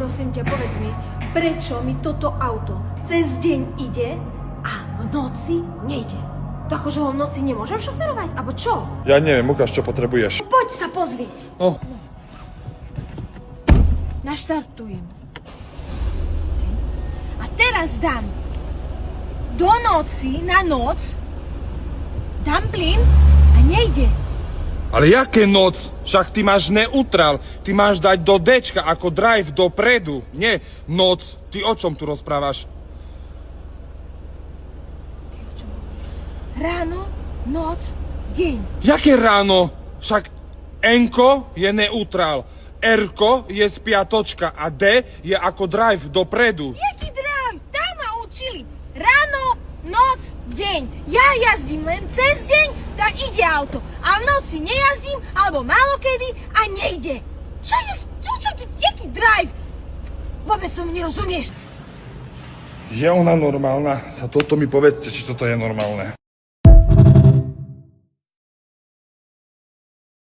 prosím ťa, povedz mi, prečo mi toto auto cez deň ide a v noci nejde? To akože ho v noci nemôžem šoferovať, alebo čo? Ja neviem, ukáž, čo potrebuješ. Poď sa pozrieť. No. Naštartujem. A teraz dám do noci, na noc, dám plyn a nejde. Ale jaké noc? Však ty máš neutral. Ty máš dať do Dčka ako drive dopredu. Nie noc. Ty o čom tu rozprávaš? Ty o čom hovoríš? Ráno, noc, deň. Jaké ráno? Však N-ko je neutral. R-ko je spiatočka a D je ako drive dopredu. Jaký drive? Tam ma učili. Ráno, noc, deň. Ja jazdím len cez deň, tak ide auto. A v noci nejazdím, alebo málokedy a nejde. Čo je? Jaký drive? Vôbec som nerozumieš. Je ona normálna? A toto mi povedzte, či toto je normálne.